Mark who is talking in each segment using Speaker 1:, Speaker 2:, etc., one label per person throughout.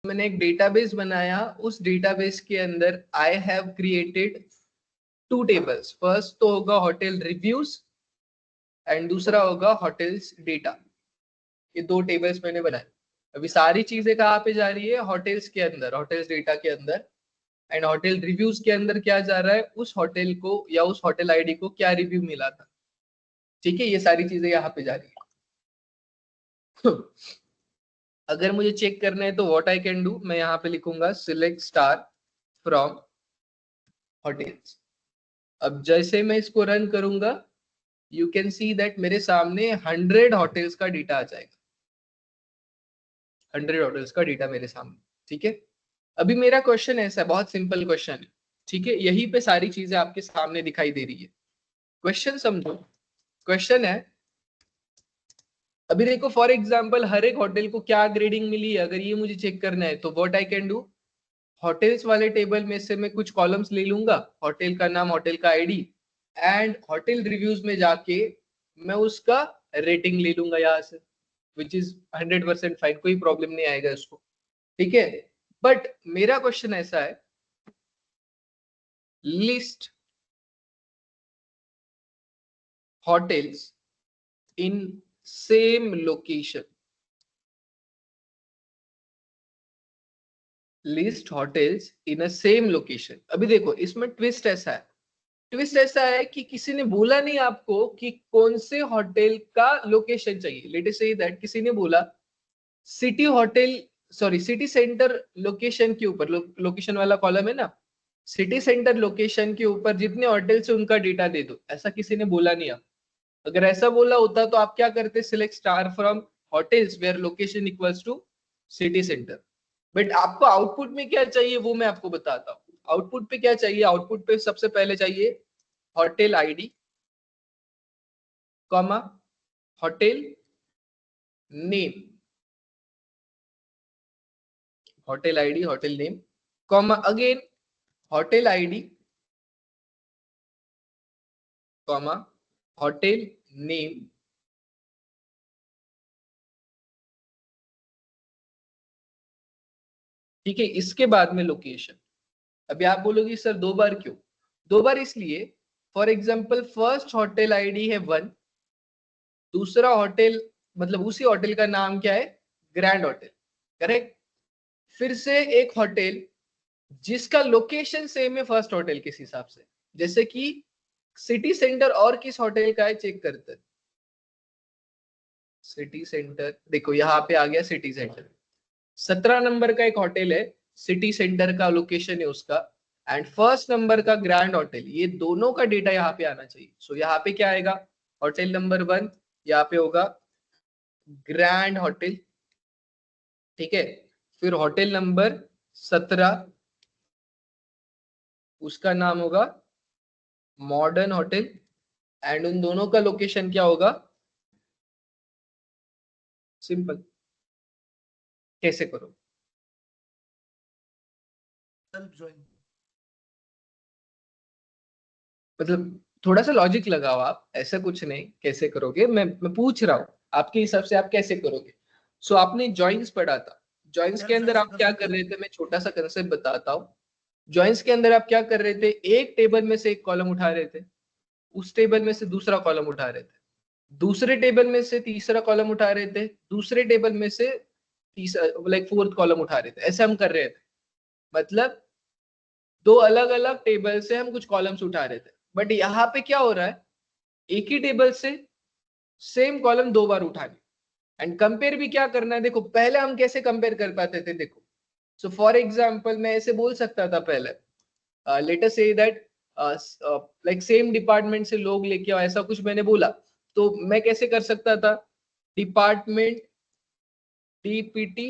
Speaker 1: मैंने एक डेटाबेस बनाया, उस डेटाबेस के अंदर I have created 2 tables. First तो होगा होटल रिव्यूज एंड दूसरा होगा होटल्स डेटा। ये 2 टेबल्स मैंने बनाए। अभी सारी चीजें कहाँ पे जा रही है? होटल्स के अंदर, होटल्स डेटा के अंदर। एंड होटल रिव्यूज के अंदर क्या जा रहा है? उस होटल को या उस होटल आईडी को क्या रिव्यू मिला था। ठीक है, ये सारी चीजें यहाँ पे जा रही है। अगर मुझे चेक करना है तो व्हाट आई कैन डू, मैं यहाँ पे लिखूंगा सिलेक्ट स्टार फ्रॉम होटल्स। अब जैसे मैं इसको रन करूंगा, यू कैन सी दैट मेरे सामने 100 होटल्स का डेटा आ जाएगा। 100 होटल्स का डेटा मेरे सामने। ठीक है, अभी मेरा क्वेश्चन ऐसा है, बहुत सिंपल क्वेश्चन है। ठीक है, यहीं पे सारी चीजें आपके सामने दिखाई दे रही है। क्वेश्चन समझो। क्वेश्चन है, अभी देखो फॉर एग्जांपल हर एक होटल को क्या ग्रेडिंग मिली है, अगर ये मुझे चेक करना है तो what I can do, hotels वाले टेबल में से मैं कुछ कॉलम्स ले लूंगा, होटल का नाम, होटल का आईडी, एंड होटल रिव्यूज में जाके मैं उसका रेटिंग ले लूंगा यहाँ से, विच इज 100% फाइन, कोई प्रॉब्लम नहीं आएगा इसको। ठीक है, बट मेरा क्वेश्चन ऐसा है, list hotels in same location, list hotels in a same location। अभी देखो इसमें ट्विस्ट ऐसा है, ट्विस्ट ऐसा है कि किसी ने बोला नहीं आपको कि कौन से होटल का लोकेशन चाहिए। लेट अस से दैट किसी ने बोला city hotel, sorry city centre location के ऊपर, लोकेशन वाला कॉलम है ना, सिटी सेंटर लोकेशन के ऊपर जितने होटल से उनका डेटा दे दो, ऐसा किसी ने बोला नहीं आप। अगर ऐसा बोला होता तो आप क्या करते? Select star from hotels where location equals to city centre. But आपको आउटपुट में क्या चाहिए वो मैं आपको बताता हूँ। आउटपुट पे क्या चाहिए? आउटपुट पे सबसे पहले चाहिए hotel ID, comma hotel name, hotel ID hotel name, comma again hotel ID, comma hotel name. ठीक है, इसके बाद में लोकेशन। अभी आप बोलोगे सर 2 बार क्यों? 2 बार इसलिए, for example first hotel ID है 1, दूसरा होटल मतलब उसी होटल का नाम क्या है? Grand hotel, correct. फिर से एक होटल जिसका लोकेशन सेम है फर्स्ट होटल के हिसाब से, जैसे कि सिटी सेंटर और किस होटल का है चेक करते हैं। सिटी सेंटर देखो यहाँ पे आ गया, सिटी सेंटर 17 नंबर का एक होटल है, सिटी सेंटर का लोकेशन है उसका, एंड फर्स्ट नंबर का ग्रैंड होटल, ये दोनों का डेटा यहाँ पे आना चाहिए। सो यहाँ पे क्या आएगा? होटल नंबर 1 यहाँ पे होगा ग्रैंड होटल। ठीक है, फिर होटल नंबर 17 उसका नाम होगा मॉडर्न होटल, एंड उन दोनों का लोकेशन क्या होगा? सिंपल। कैसे करो? मतलब थोड़ा सा लॉजिक लगाओ आप, ऐसा कुछ नहीं कैसे करोगे, मैं पूछ रहा हूँ आपके हिसाब से आप कैसे करोगे। सो आपने जॉइंस पढ़ा था, जॉइंस के अंदर आप क्या कर रहे थे? मैं छोटा सा कंसेप्ट बताता हूँ। जॉइंस के अंदर आप क्या कर रहे थे? एक टेबल में से एक कॉलम उठा रहे थे, उस टेबल में से दूसरा कॉलम उठा रहे थे, दूसरे टेबल में से तीसरा कॉलम उठा रहे थे, दूसरे टेबल में से तीसरा लाइक फोर्थ कॉलम उठा रहे थे, ऐसे हम कर रहे थे। मतलब 2 अलग अलग टेबल से हम कुछ कॉलम्स उठा रहे थे। बट यहाँ पे क्या हो रहा है? एक ही टेबल से सेम कॉलम 2 बार उठाने, एंड कंपेयर भी क्या करना है। देखो पहले हम कैसे कंपेयर कर पाते थे, देखो सो फॉर एग्जांपल मैं ऐसे बोल सकता था पहले, let us say that like same department से लोग लेके आओ, ऐसा कुछ मैंने बोला, तो मैं कैसे कर सकता था? Department DPT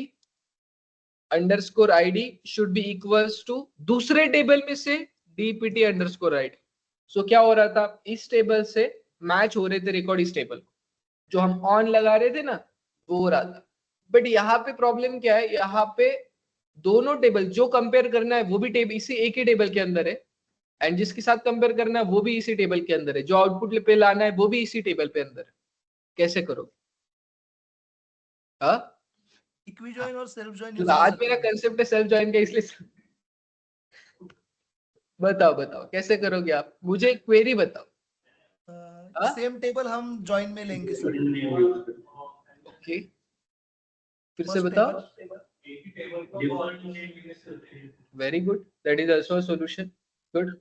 Speaker 1: underscore ID should be equals to दूसरे टेबल में से डीपीटी अंडरस्कोर आईडी। सो क्या हो रहा था? इस टेबल से मैच हो रहे थे रिकॉर्ड इस टेबल, जो हम ऑन लगा रहे थे ना, वो हो रहा था। बट यहाँ पे प्रॉब्लम क्या है? यहाँ पे दोनों टेबल जो कंपेयर करना है वो भी टेबल इसी एक ही टेबल के अंदर है, एंड जिसके साथ कंपेयर करना है वो भी इसी टेबल के अंदर है, जो आउटपुट पे लाना है वो भी इसी टेबल पे अंदर है। कैसे करो? हाँ,
Speaker 2: इक्वी जॉइन और सेल्फ जॉइन
Speaker 1: तो आज मेरा कंसेप्ट है सेल्फ जॉइन का, इसलिए बताओ बताओ कैसे करोगे आप, मुझे एक क्वेरी बताओ।
Speaker 2: सेम टेबल हम जॉइन में लेंगे सर।
Speaker 1: ओके, फिर से
Speaker 2: First
Speaker 1: बताओ।
Speaker 2: table.
Speaker 1: Very good, that is also a solution. Good,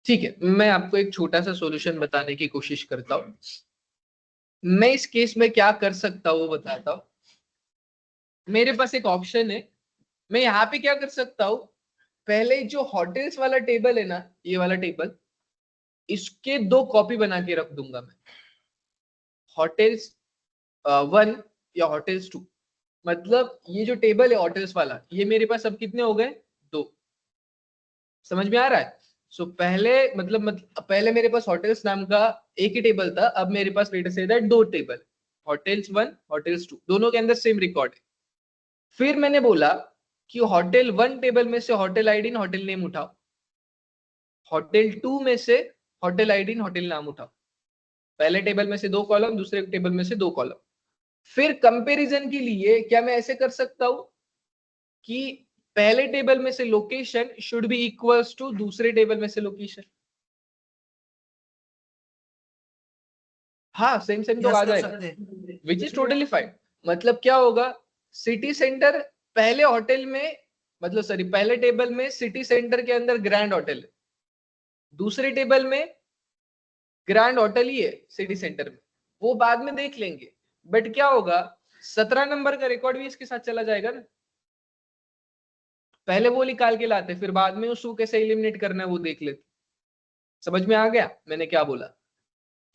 Speaker 1: ठीक है, मैं आपको एक छोटा सा सॉल्यूशन बताने की कोशिश करता हूँ। मैं इस केस में क्या कर सकता हूँ वो बताता हूँ। मेरे पास एक ऑप्शन है, मैं यहाँ पे क्या कर सकता हूँ, पहले जो होटल्स वाला टेबल है ना, ये वाला टेबल, इसके 2 कॉपी बना के रख दूंगा मैं, होटल्स 1 या होटल्स 2। मतलब ये जो टेबल है होटल्स वाला, ये मेरे पास अब कितने हो गए, 2। समझ में आ रहा है? सो पहले पहले मेरे पास होटल्स नाम का एक ही टेबल था, अब मेरे पास let say that 2 table, hotels 1 hotels 2, दोनों के अंदर सेम रिकॉर्ड है। फिर मैंने बोला कि होटल 1 टेबल में से होटल आईडी होटल नेम उठाओ, होटल 2 में से होटल आईडी होटल नाम उठाओ। पहले टेबल में से 2 कॉलम, दूसरे टेबल में से 2 कॉलम। फिर कंपैरिजन के लिए क्या मैं ऐसे कर सकता हूं कि पहले टेबल में से location should be equals to दूसरे टेबल में से लोकेशन। हाँ, सेम सेम तो आ जाएगा, विच इज टोटली फाइन। मतलब क्या होगा, सिटी सेंटर पहले होटल में, मतलब सॉरी पहले टेबल में सिटी सेंटर के अंदर ग्रैंड होटल है, दूसरे टेबल में ग्रैंड होटल ही है सिटी सेंटर में, वो बाद में देख लेंगे। बट क्या होगा, 17 नंबर का रिकॉर्ड भी इसके साथ चला जाएगा ना। पहले वो निकाल के लाते, फिर बाद में उसको कैसे एलिमिनेट करना है वो देख लेते। समझ में आ गया मैंने क्या बोला?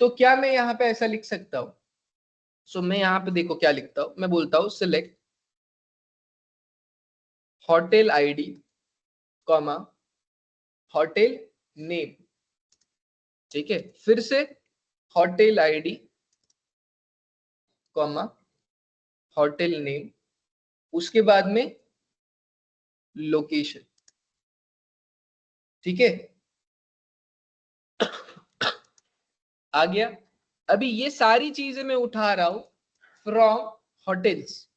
Speaker 1: तो क्या मैं यहाँ पे ऐसा लिख सकता हूँ? सो मैं यहाँ पे देखो क्या लिखता हूँ, मैं बोलता हूँ select hotel ID comma hotel name. ठीक है, फिर से hotel ID comma hotel name, उसके बाद में लोकेशन। ठीक है, आ गया। अभी ये सारी चीजें मैं उठा रहा हूं फ्रॉम होटल्स,